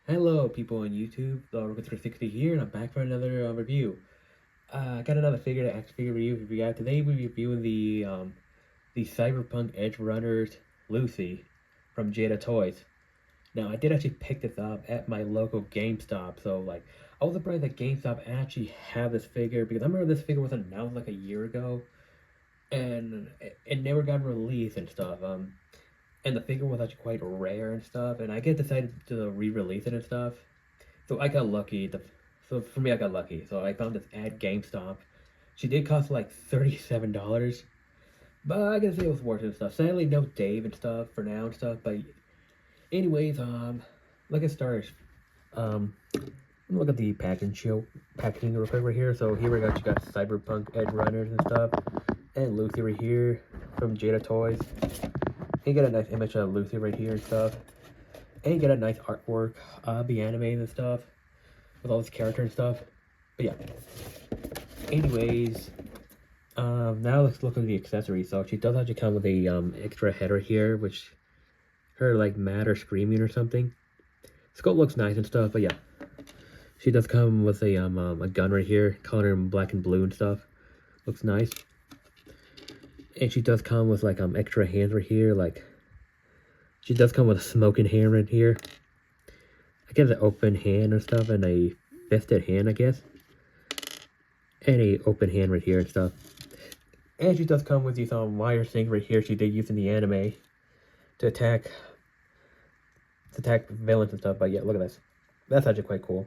Hello, people on YouTube. Rocket 360 here, and I'm back for another review. I got another action figure review. Today we're reviewing the Cyberpunk Edge Runners Lucy from Jada Toys. Now, I did actually pick this up at my local GameStop, so I was surprised that GameStop actually had this figure because I remember this figure was announced like a year ago, and it never got released and stuff. And the figure was actually quite rare and stuff, and I get decided to re-release it and stuff. So I got lucky. So for me, I got lucky. So I found this at GameStop. She did cost like $37, but I gotta say it was worth it and stuff. Sadly, no Dave and stuff for now and stuff. But anyways, let's get started. Look at the packaging real quick right here. So here we got you got Cyberpunk Edge Runners and stuff, and Lucy right here from Jada Toys. And you get a nice image of Lucy right here and stuff. And you get a nice artwork, the anime and stuff, with all this character and stuff. But yeah. Anyways, now let's look at the accessories. So she does actually come with a extra header here, which her like mad or screaming or something. Scope looks nice and stuff, but yeah. She does come with a gun right here, colored in black and blue and stuff. Looks nice. And she does come with like extra hands right here, like she does come with a smoking hand right here. I guess an open hand and stuff, and a fisted hand, I guess. And a open hand right here and stuff. And she does come with these wire things right here she did use in the anime to attack villains and stuff. But yeah, look at this. That's actually quite cool.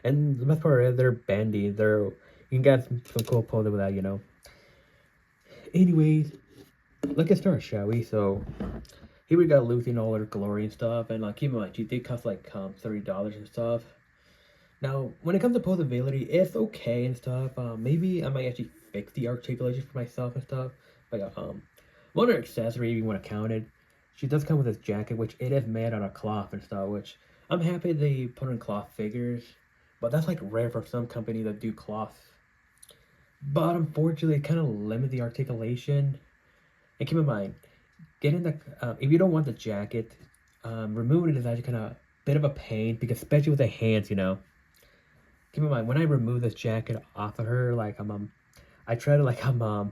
And the best part is they're bendy. You can get some cool poses with that, you know. Anyways, let's get started, shall we? So here we got Lucy in all her glory and stuff, and keep in mind she did cost like $30 and stuff. Now, when it comes to posability, it's okay and stuff. Maybe I might actually fix the articulation for myself and stuff. But yeah, one other accessory, if you want to count it, she does come with this jacket, which it is made out of cloth and stuff. Which I'm happy they put in cloth figures, but that's like rare for some companies that do cloth. But unfortunately, it kind of limits the articulation. And keep in mind, getting the if you don't want the jacket, removing it is actually kind of a bit of a pain because especially with the hands, you know. Keep in mind when I remove this jacket off of her, I try to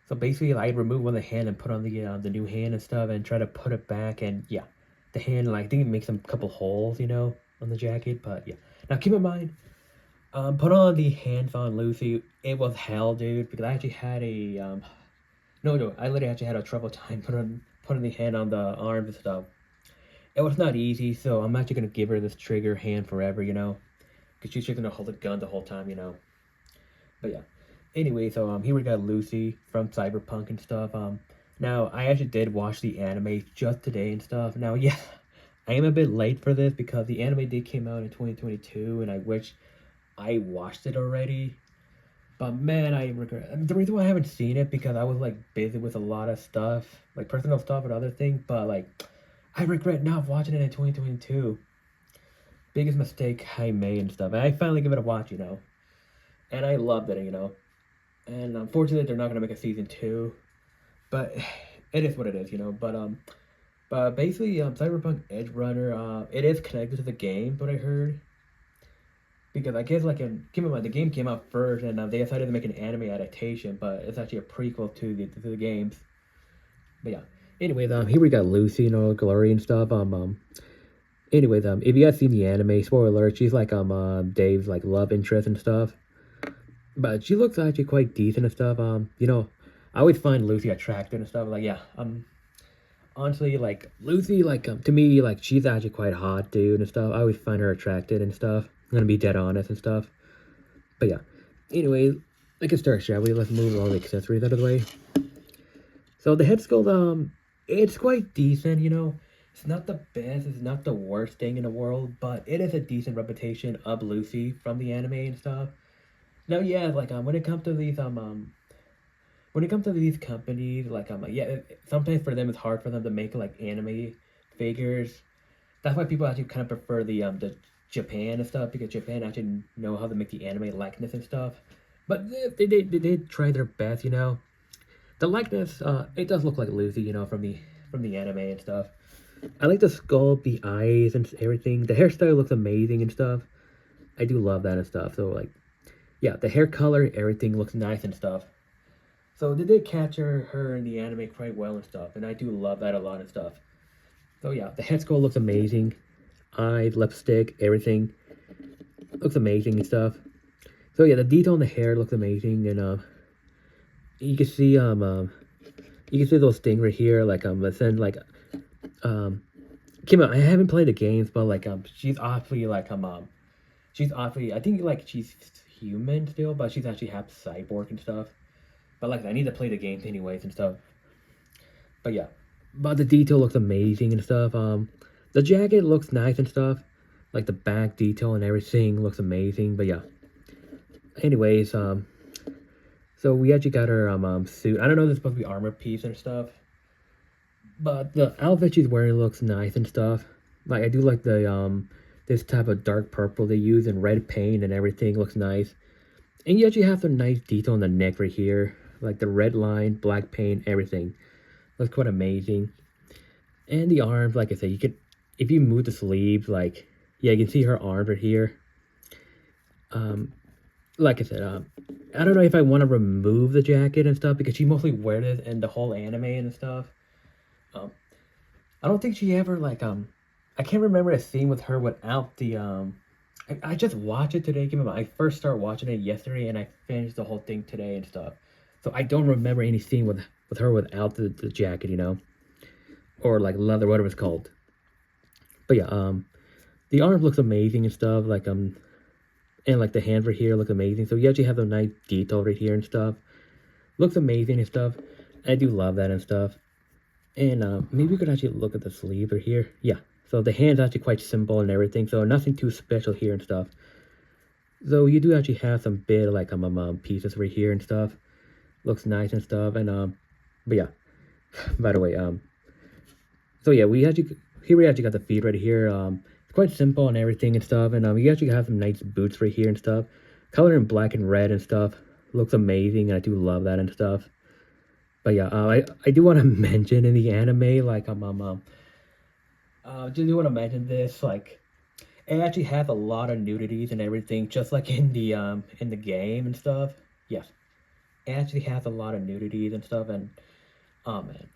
so basically I remove one of the hand and put on the new hand and stuff and try to put it back, and yeah, the hand I think it makes some couple holes, you know, on the jacket. But yeah, now keep in mind, put on the hands on Lucy, it was hell, dude, because I actually had a no, I literally actually had a trouble time putting the hand on the arms and stuff. It was not easy, so I'm actually gonna give her this trigger hand forever, you know, because she's just gonna hold the gun the whole time, you know. But yeah. Anyway, so here we got Lucy from Cyberpunk and stuff. Now I actually did watch the anime just today and stuff. Now, yeah, I am a bit late for this because the anime did came out in 2022, and I wish I watched it already. But man, I regret the reason why I haven't seen it because I was like busy with a lot of stuff, like personal stuff and other things. But I regret not watching it in 2022. Biggest mistake I made and stuff. And I finally give it a watch, you know, and I loved it, you know. And unfortunately, they're not gonna make a season 2, but it is what it is, you know. But basically, Cyberpunk Edge Runner, it is connected to the game, but I heard. Because I guess keep in mind the game came out first, and they decided to make an anime adaptation, but it's actually a prequel to the games. But yeah. Anyways, here we got Lucy, you know, glory and stuff. Anyways, if you guys seen the anime, spoiler alert, she's Dave's like love interest and stuff. But she looks actually quite decent and stuff. You know, I always find Lucy attractive and stuff. Like yeah, honestly, like Lucy, to me, like she's actually quite hot, dude, and stuff. I always find her attractive and stuff. I'm gonna be dead honest and stuff. But yeah. Anyway, let's get started, shall we? Let's move all the accessories out of the way. So the head sculpt, it's quite decent, you know. It's not the best, it's not the worst thing in the world, but it is a decent representation of Lucy from the anime and stuff. Now, yeah, when it comes to these companies, yeah, sometimes for them it's hard for them to make like anime figures. That's why people actually kind of prefer the Japan and stuff, because Japan actually know how to make the anime likeness and stuff. But they did try their best, you know. The likeness, it does look like Lucy, you know, from the anime and stuff. I like the sculpt, the eyes, and everything. The hairstyle looks amazing and stuff. I do love that and stuff. So like, yeah, the hair color, everything looks nice and stuff. So they did capture her in the anime quite well and stuff, and I do love that a lot and stuff. So yeah, the head sculpt looks amazing. Eyes, lipstick, everything looks amazing and stuff. So yeah, the detail on the hair looks amazing, and you can see you can see those things right here, like then like Kim, I haven't played the games, but like she's awfully like she's awfully, I think like she's human still, but she's actually half cyborg and stuff. But like I need to play the games anyways and stuff. But yeah, but the detail looks amazing and stuff. The jacket looks nice and stuff, like the back detail and everything looks amazing. But yeah, anyways, so we actually got her suit. I don't know if it's supposed to be armor piece and stuff, but the outfit she's wearing looks nice and stuff. Like I do like the this type of dark purple they use and red paint and everything looks nice. And you actually have some nice detail on the neck right here, like the red line, black paint, everything looks quite amazing. And the arms, like I said, you could, if you move the sleeves, like yeah, you can see her arms right here. Like I said, I don't know if I want to remove the jacket and stuff because she mostly wears it in the whole anime and stuff. I don't think she ever like I can't remember a scene with her without the I just watched it today. I first started watching it yesterday and I finished the whole thing today and stuff. So I don't remember any scene with her without the jacket, you know, or like leather, whatever it's called. But yeah, the arms looks amazing and stuff. Like and like the hands right here look amazing. So you actually have a nice detail right here and stuff. Looks amazing and stuff. I do love that and stuff. And maybe we could actually look at the sleeve right here. Yeah. So the hand's actually quite simple and everything. So nothing too special here and stuff. So you do actually have some bit of like pieces right here and stuff. Looks nice and stuff. And but yeah. By the way, so yeah, we actually got the feet right here. It's quite simple and everything and stuff. And you actually have some nice boots right here and stuff. Color in black and red and stuff. Looks amazing. And I do love that and stuff. But yeah, I do want to mention in the anime, like do want to mention this, like it actually has a lot of nudities and everything, just like in the game and stuff. Yes, it actually has a lot of nudities and stuff, and oh man,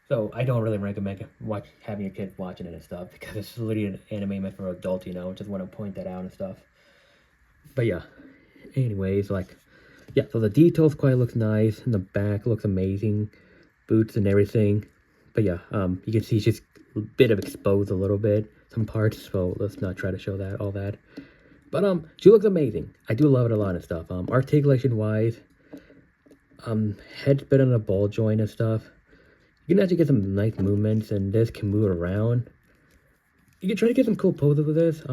so I don't really recommend having your kid watching it and stuff because it's literally an anime meant for adults, you know. Just want to point that out and stuff. But yeah, anyways, like. Yeah, so the details quite looks nice, and the back looks amazing, boots and everything. But yeah, you can see she's a bit of exposed a little bit, some parts, so let's not try to show that, all that. But she looks amazing. I do love it a lot and stuff. Articulation-wise, head's bit on a ball joint and stuff. You can actually get some nice movements, and this can move around. You can try to get some cool poses with this.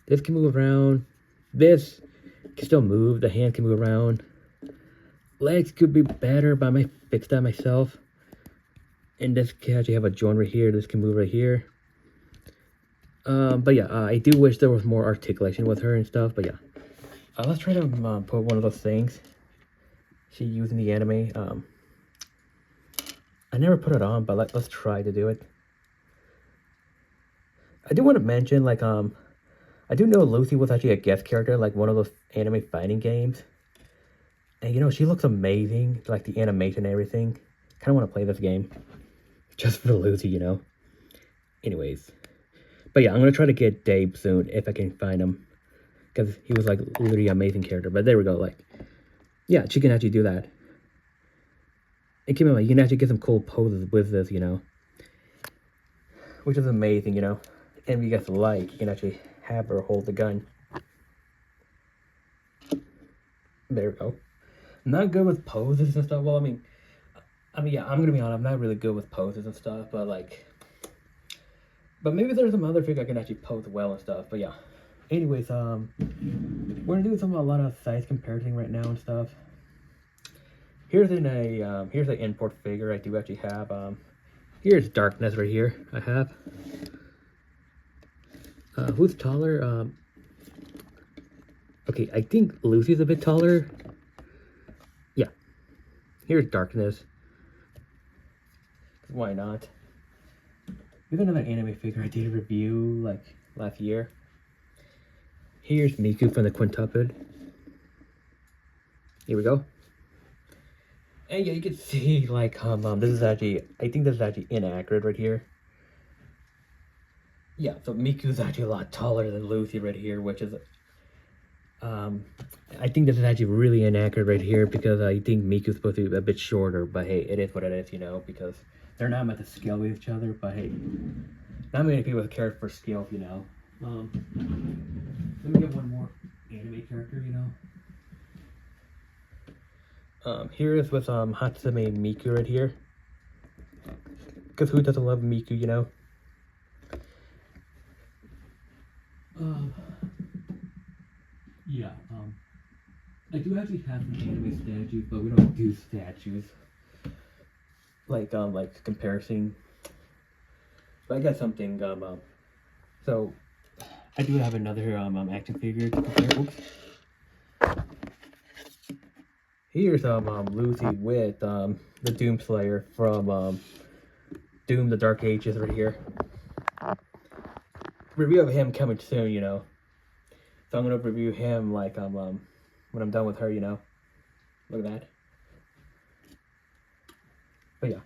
This can move around. This can still move. The hand can move around. Legs could be better, but I might fix that myself. And this can actually have a joint right here. This can move right here. But yeah, I do wish there was more articulation with her and stuff. But yeah, let's try to put one of those things she used in the anime. I never put it on, but let's try to do it. I do want to mention, like, I do know Lucy was actually a guest character, like one of those anime fighting games. And you know, she looks amazing, like the animation and everything. Kind of want to play this game. Just for Lucy, you know. Anyways. But yeah, I'm going to try to get Dave soon, if I can find him. Because he was like literally an amazing character. But there we go, like. Yeah, she can actually do that. And keep in mind, you can actually get some cool poses with this, you know. Which is amazing, you know. And if you guys like, you can actually have her hold the gun. There we go. Not good with poses and stuff. Well, I mean, yeah, I'm gonna be honest. I'm not really good with poses and stuff, but like, but maybe there's some other figure I can actually pose well and stuff. But yeah. Anyways, we're gonna do a lot of size comparison right now and stuff. Here's here's the import figure I do actually have. Here's Darkness right here. I have. Who's taller? Okay, I think Lucy's a bit taller. Yeah. Here's Darkness. Why not? We have another anime figure I did a review like last year. Here's Miku from the quintuplet. Here we go. And yeah, you can see like this is actually, I think this is actually inaccurate right here. Yeah, so Miku's actually a lot taller than Lucy right here, which is I think this is actually really inaccurate right here because I think Miku's supposed to be a bit shorter, but hey, it is what it is, you know, because they're not meant to scale with each other, but hey, not many people care for scale, you know. Let me get one more anime character, you know. Here is with Hatsume Miku right here. Because who doesn't love Miku, you know? Yeah, I do actually have some anime statues, but we don't do statues. Like comparison. But I got something, so I do have another action figure to compare. Oops. Here's Lucy with the Doom Slayer from Doom the Dark Ages right here. Review of him coming soon, you know. So I'm gonna review him like when I'm done with her, you know. Look at that. But yeah.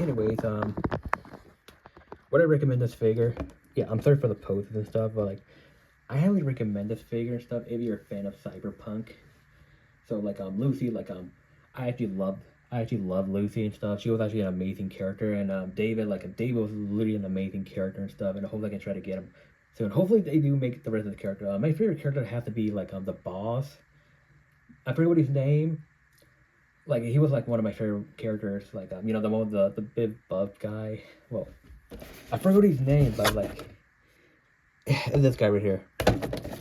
Anyways, would I recommend this figure? Yeah, I'm sorry for the poses and stuff, but like I highly recommend this figure and stuff if you're a fan of Cyberpunk. So like Lucy, like I actually love Lucy and stuff. She was actually an amazing character, and David was literally an amazing character and stuff. And I hope I can try to get him soon. Hopefully they do make the rest of the character. My favorite character has to be like the boss. I forget what his name. Like he was like one of my favorite characters. Like you know, the one with the big buff guy. Well, I forgot his name, but like this guy right here.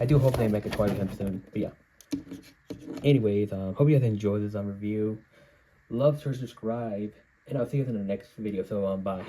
I do hope they make a quite him soon. But yeah. Anyways, hope you guys enjoyed this review. Love to subscribe, and I'll see you in the next video. So bye.